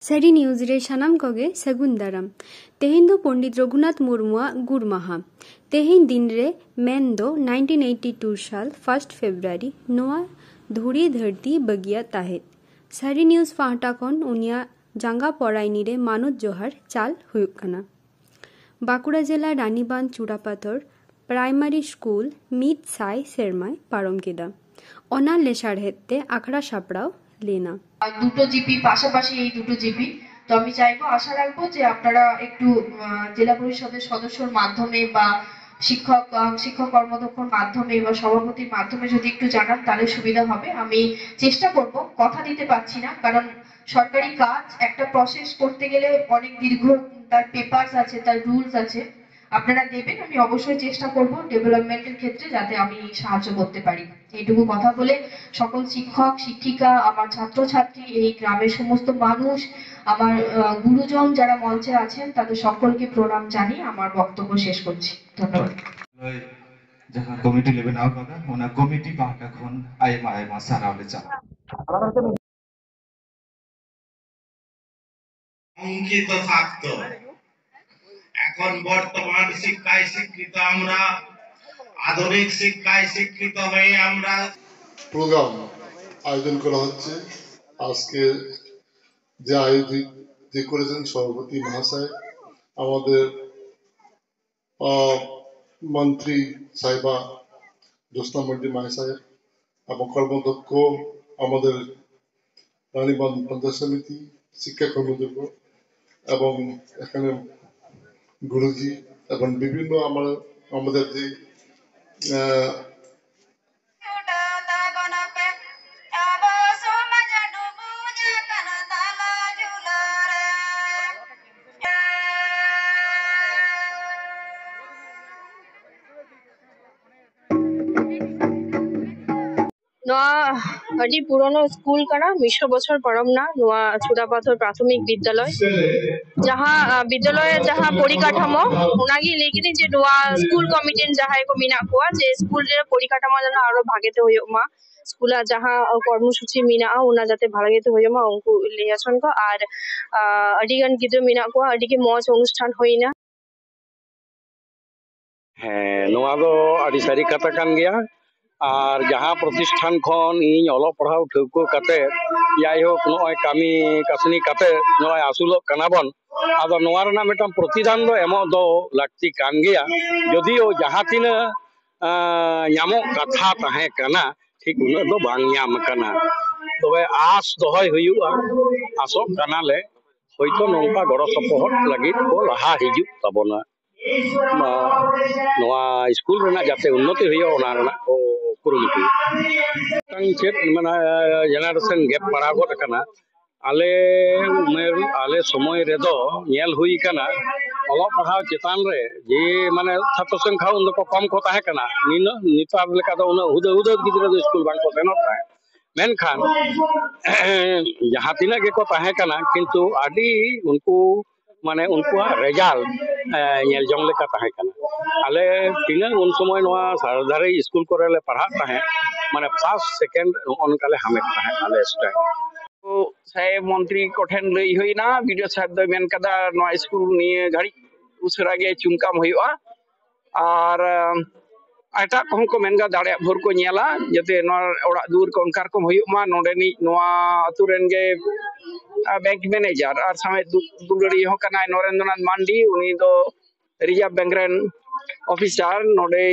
सारी न्यूज रे सानाम कोगे सगुन दाराम। तेहेन दो पंडित रघुनाथ मुर्मुआ गुर माहा। तेहेन दिन रे मेन दो 1982 साल 1 फेब्रुआरी नोआ धुरी धरती बगिया ताहेत। सारी न्यूज फाहटा खन उनिया जांगा पड़ाइनी रे मानुत जोहार चाल हुयुक कना। बाकुड़ा जिला रानीबांध चूड़ापाथर प्राइमारी स्कूल मीत साई सेरमाय पारम केदा। ओना लेसारहेते आखड़ा सापड़ाओ लेना দুটো জিপি পাশাপাশি এই দুটো জিপি। তো আমি চাইবো আশা রাখবো যে আপনারা একটু জেলা পরিষদের সদস্যর মাধ্যমে বা শিক্ষক কর্মদক্ষর মাধ্যমে বা সভাপতির মাধ্যমে যদি একটু জানান তাহলে সুবিধা হবে। আমি চেষ্টা করব, কথা দিতে পারছি না, কারণ সরকারি কাজ একটা প্রসেস করতে গেলে অনেক দীর্ঘ তার পেপারস আছে, তার রুলস আছে, আপনারা দেবেন। আমি অবশ্যই চেষ্টা করব ডেভেলপমেন্টের ক্ষেত্রে যাতে আমি সাহায্য করতে পারি। এইটুকু কথা বলে সকল শিক্ষক শিক্ষিকা, আমার ছাত্রছাত্রী, এই গ্রামের সমস্ত মানুষ, আমার গুরুজন যারা মঞ্চে আছেন তাদের সকলকে প্রণাম জানিয়ে আমার বক্তব্য শেষ করছি। ধন্যবাদ। जहाँ कमिटी ले बनाओ कदा ओना कमिटी पाहटा खन आयमा सारावले चा অঙ্কিত থাকতো। এখন বর্তমান শিক্ষায় শিক্ষিত আমরা, আধুনিক শিক্ষায় শিক্ষিত হয়ে আমরা প্রোগ্রাম আয়োজন করা হচ্ছে। আজকে যে আয়োজিত যে করেছেন সভাপতি মহাশয়, আমাদের মন্ত্রী সাহেবা জ্যোৎস্না মন্ডি মহাশয় এবং কর্মদক্ষ আমাদের রানীবাঁধ পঞ্চায়েত সমিতি শিক্ষা কর্মদক্ষ এবং এখানে গুরুজি এবং বিভিন্ন আমাদের যে अड़ी पुरानो स्कूल कना 100 बछर परम ना नोआ चूड़ापाथर प्राथमिक विद्यालय जहाँ विद्यालय जहाँ परिकाठामो उनागी लेकिन जे नोआ स्कूल कमिटी जहाँ को मिना कोआ जे स्कूल रे परिकाठामो जना आरो भागेते होयो मा स्कूला जहाँ कर्मसूची मिना उना जाते भागेते होयो मा उनको लेयासन को आर अडिगन गिद्र मिना को अडी के मौज अनुष्ठान होइना है नोआ दो अडी सारी कथा कान गया और जहाँ प्रतिष्ठान खन इन अल पढ़ाव ठौको कते जायहोक नय कामी कासनी कते नय आसुलो कनाबन आदो नोआ रना मिटम प्रतिदान दो एमो दो लाक्ति कान गया जदिओ जहाँ तीन ᱧᱟᱢᱚᱜ कथा ताहे कना ठीक उन दो बांग ᱧᱟᱢ कना तबे आस दोहय हुयुआ आसोक कनाले होयतो नोंका गड़ो सपोहट लागित को लहा हिजुक ताबोना नोआ स्कूल रेना जाते उन्नति हुयो ओना रेना को कुरुमुटु तंग चेत माने जनरेशन गैप पड़ागत कना आले उमेर आले समय रेदो नेल हुई कना अलो पढ़ाव चेतान रे जे माने छात्र संख्या उन को कम को ताहे कना नितार लेका दो उन हुद हुद गिदरा दो स्कूल बांको सेनो ताहे मेनखान जहाँ तीना के को ताहे कना किंतु आडी उनको माने उनको रिजल्ट नेल जंग लेका ताहे कना आले तीना उन समय नोआ सरदारी स्कूल करे ले पढ़ा ताहे माने फर्स्ट सेकंड उनकाले हमेट ताहे आले स्टाइल साहेब मंत्री कोठेन लई होइना वीडियो साहेब दो मेन कदा नोआ स्कूल निये घड़ी उसरा गे चुमकाम होइआ और आटा कहूं को मेनगा दाड़े भोर को नेला जते नोआ ओड़ा दूर को उनकार को होइमा नोडेनी नोआ अतुरेन गे बैंक मैनेजर और समय दुलड़ी हो कनाय नरेंद्रनाथ मांडी उनी दो रिजर्व बैंक रेन ऑफिसर नोडे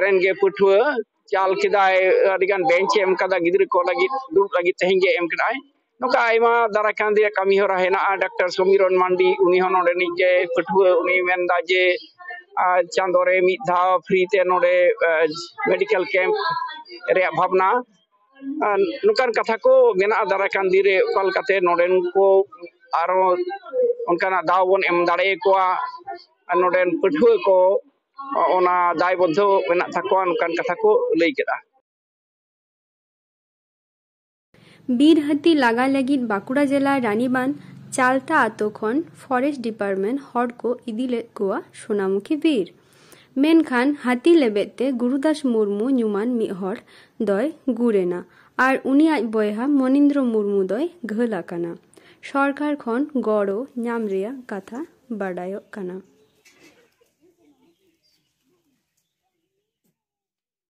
रेन गे पुठुआ चाल किदाय अडिगान बेंच एम कदा गिद्र को लगी दुर लगी तेहिंगे एम कदाय नोका आइमा दाराकान दे कमी हो रहेना डॉक्टर समीरन मांडी उनी हो नोडे निजे पुठुआ उनी मेनदा जे चांदोरे मिधा फ्री ते नोडे मेडिकल कैंप रे भावना नुकान कथा को मेना दाराकान दिरे कल कते नोडेन को आरो उनकाना दाव बन एम दाड़े को नोडेन पुठुआ को ओना दायबद्ध मेना थाकोआ नुकान कथा को लई केदा। बीर हाथी लागा लगित बाकुड़ा जिला रानीबांध चालता आतो खन फरेस्ट डिपार्टमेंट हर को इदी ले कोआ सोनामुखी बीर मेनखान हाथी लेबेते गुरुदास मुर्मू ᱧᱩᱢᱟᱱ ᱢᱤᱫ ᱦᱚᱲ ᱫᱚᱭ ᱜᱩᱨᱮᱱᱟ ᱟᱨ ᱩᱱᱤᱭᱟᱜ ᱵᱚᱭᱦᱟ ᱢᱚᱱᱤᱱᱫᱨᱚ ᱢᱩᱨᱢᱩ ᱫᱚᱭ ᱜᱷᱟᱹᱞ ᱟᱠᱟᱱᱟ। सरकार खन गड़ो नाम रेया कथा बाडायोग काना।